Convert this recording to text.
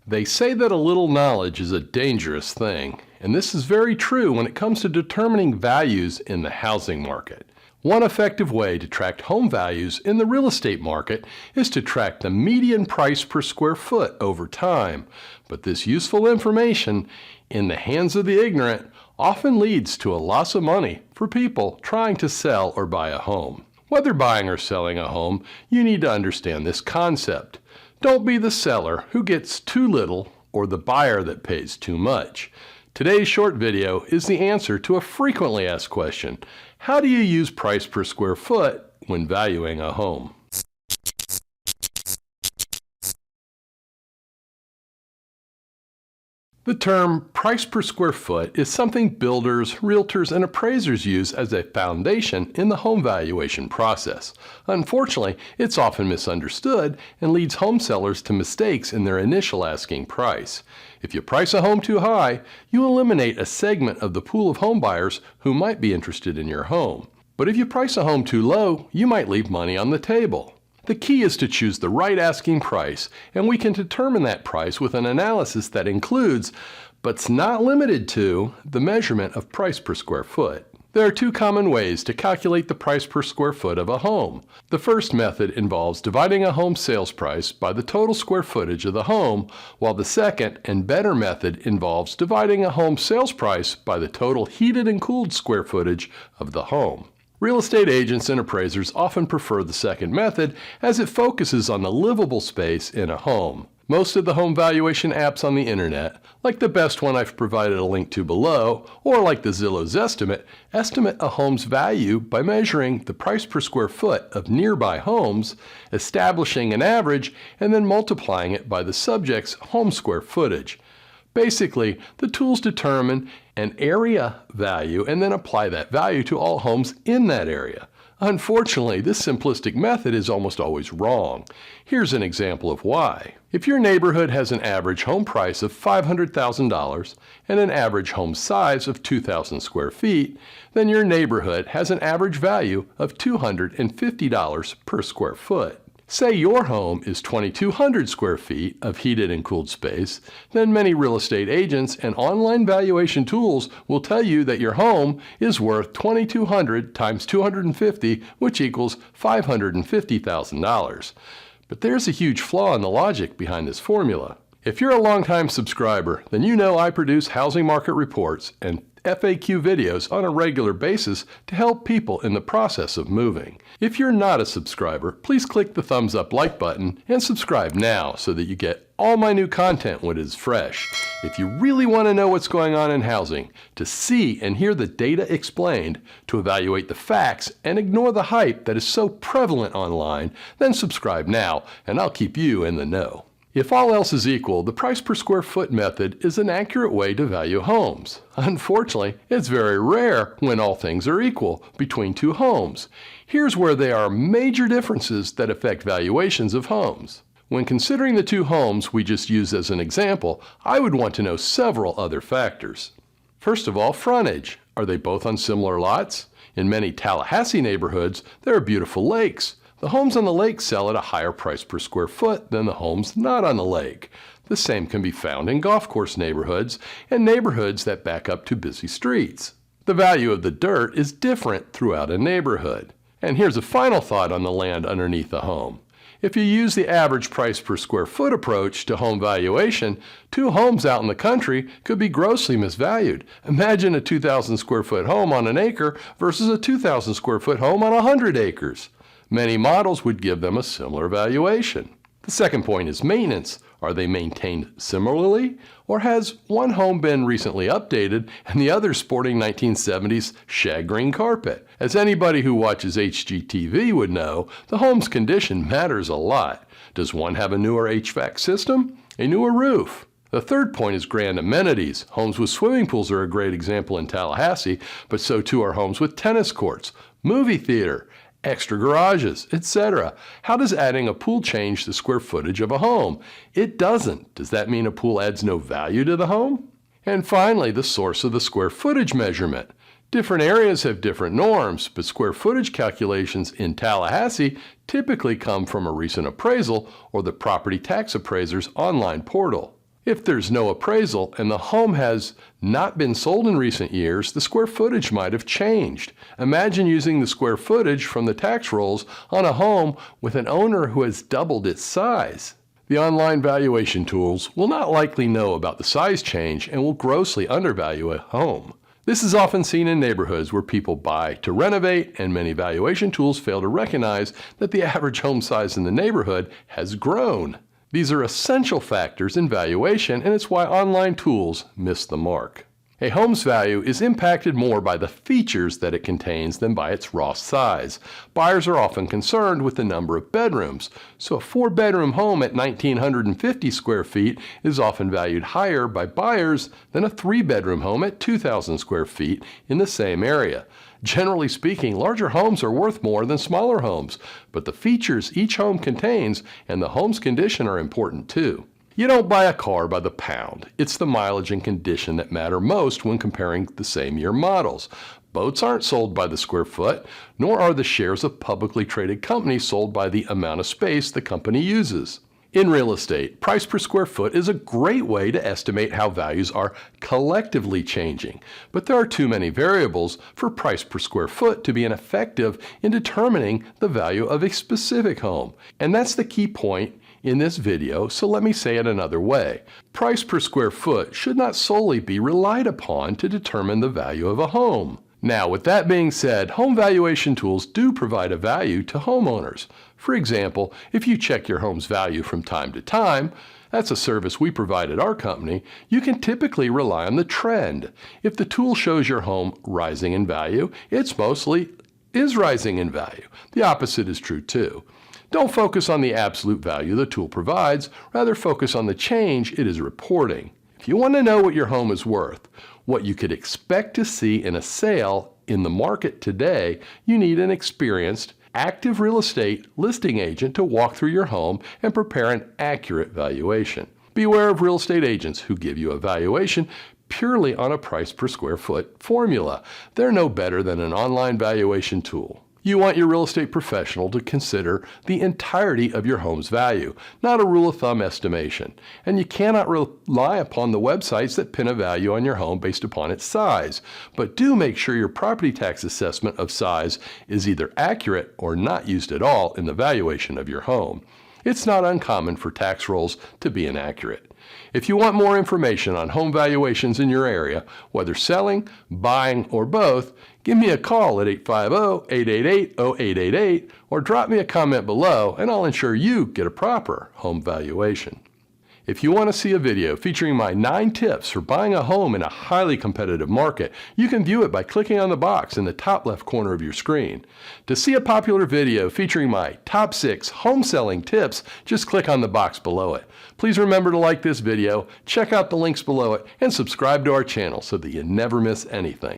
They say that a little knowledge is a dangerous thing, and this is very true when it comes to determining values in the housing market. One effective way to track home values in the real estate market is to track the median price per square foot over time. But this useful information, in the hands of the ignorant, often leads to a loss of money for people trying to sell or buy a home. Whether buying or selling a home, you need to understand this concept. Don't be the seller who gets too little or the buyer that pays too much. Today's short video is the answer to a frequently asked question: how do you use price per square foot when valuing a home? The term price per square foot is something builders, realtors, and appraisers use as a foundation in the home valuation process. Unfortunately, it's often misunderstood and leads home sellers to mistakes in their initial asking price. If you price a home too high, you eliminate a segment of the pool of home buyers who might be interested in your home. But if you price a home too low, you might leave money on the table. The key is to choose the right asking price, and we can determine that price with an analysis that includes, but's not limited to, the measurement of price per square foot. There are two common ways to calculate the price per square foot of a home. The first method involves dividing a home sales price by the total square footage of the home, while the second and better method involves dividing a home sales price by the total heated and cooled square footage of the home. Real estate agents and appraisers often prefer the second method as it focuses on the livable space in a home. Most of the home valuation apps on the internet, like the best one I've provided a link to below, or like the Zillow's estimate a home's value by measuring the price per square foot of nearby homes, establishing an average, and then multiplying it by the subject's home square footage. Basically, the tools determine an area value and then apply that value to all homes in that area. Unfortunately, this simplistic method is almost always wrong. Here's an example of why. If your neighborhood has an average home price of $500,000 and an average home size of 2,000 square feet, then your neighborhood has an average value of $250 per square foot. Say your home is 2,200 square feet of heated and cooled space, then many real estate agents and online valuation tools will tell you that your home is worth 2,200 times 250, which equals $550,000. But there's a huge flaw in the logic behind this formula. If you're a longtime subscriber, then you know I produce housing market reports and FAQ videos on a regular basis to help people in the process of moving. If you're not a subscriber, please click the thumbs up like button and subscribe now so that you get all my new content when it is fresh. If you really want to know what's going on in housing, to see and hear the data explained, to evaluate the facts and ignore the hype that is so prevalent online, then subscribe now and I'll keep you in the know. If all else is equal, the price per square foot method is an accurate way to value homes. Unfortunately, it's very rare when all things are equal between two homes. Here's where there are major differences that affect valuations of homes. When considering the two homes we just used as an example, I would want to know several other factors. First of all, frontage. Are they both on similar lots? In many Tallahassee neighborhoods, there are beautiful lakes. The homes on the lake sell at a higher price per square foot than the homes not on the lake. The same can be found in golf course neighborhoods and neighborhoods that back up to busy streets. The value of the dirt is different throughout a neighborhood. And here's a final thought on the land underneath the home. If you use the average price per square foot approach to home valuation, two homes out in the country could be grossly misvalued. Imagine a 2,000 square foot home on an acre versus a 2,000 square foot home on 100 acres. Many models would give them a similar valuation. The second point is maintenance. Are they maintained similarly? Or has one home been recently updated and the other sporting 1970s shag green carpet? As anybody who watches HGTV would know, the home's condition matters a lot. Does one have a newer HVAC system? A newer roof? The third point is grand amenities. Homes with swimming pools are a great example in Tallahassee, but so too are homes with tennis courts, movie theater, extra garages, etc. How does adding a pool change the square footage of a home? It doesn't. Does that mean a pool adds no value to the home? And finally, the source of the square footage measurement. Different areas have different norms, but square footage calculations in Tallahassee typically come from a recent appraisal or the property tax appraiser's online portal. If there's no appraisal and the home has not been sold in recent years, the square footage might have changed. Imagine using the square footage from the tax rolls on a home with an owner who has doubled its size. The online valuation tools will not likely know about the size change and will grossly undervalue a home. This is often seen in neighborhoods where people buy to renovate, and many valuation tools fail to recognize that the average home size in the neighborhood has grown. These are essential factors in valuation, and it's why online tools miss the mark. A home's value is impacted more by the features that it contains than by its raw size. Buyers are often concerned with the number of bedrooms, so a 4-bedroom home at 1,950 square feet is often valued higher by buyers than a 3-bedroom home at 2,000 square feet in the same area. Generally speaking, larger homes are worth more than smaller homes, but the features each home contains and the home's condition are important too. You don't buy a car by the pound. It's the mileage and condition that matter most when comparing the same year models. Boats aren't sold by the square foot, nor are the shares of publicly traded companies sold by the amount of space the company uses. In real estate, price per square foot is a great way to estimate how values are collectively changing, but there are too many variables for price per square foot to be effective in determining the value of a specific home. And that's the key point in this video, so let me say it another way. Price per square foot should not solely be relied upon to determine the value of a home. Now, with that being said, home valuation tools do provide a value to homeowners. For example, if you check your home's value from time to time, that's a service we provide at our company, you can typically rely on the trend. If the tool shows your home rising in value, it mostly is rising in value. The opposite is true too. Don't focus on the absolute value the tool provides, rather focus on the change it is reporting. If you want to know what your home is worth, what you could expect to see in a sale in the market today, you need an experienced, active real estate listing agent to walk through your home and prepare an accurate valuation. Beware of real estate agents who give you a valuation purely on a price per square foot formula. They're no better than an online valuation tool. You want your real estate professional to consider the entirety of your home's value, not a rule of thumb estimation. And you cannot rely upon the websites that pin a value on your home based upon its size. But do make sure your property tax assessment of size is either accurate or not used at all in the valuation of your home. It's not uncommon for tax rolls to be inaccurate. If you want more information on home valuations in your area, whether selling, buying, or both, give me a call at 850-888-0888 or drop me a comment below and I'll ensure you get a proper home valuation. If you want to see a video featuring my 9 tips for buying a home in a highly competitive market, you can view it by clicking on the box in the top left corner of your screen. To see a popular video featuring my top 6 home selling tips, just click on the box below it. Please remember to like this video, check out the links below it, and subscribe to our channel so that you never miss anything.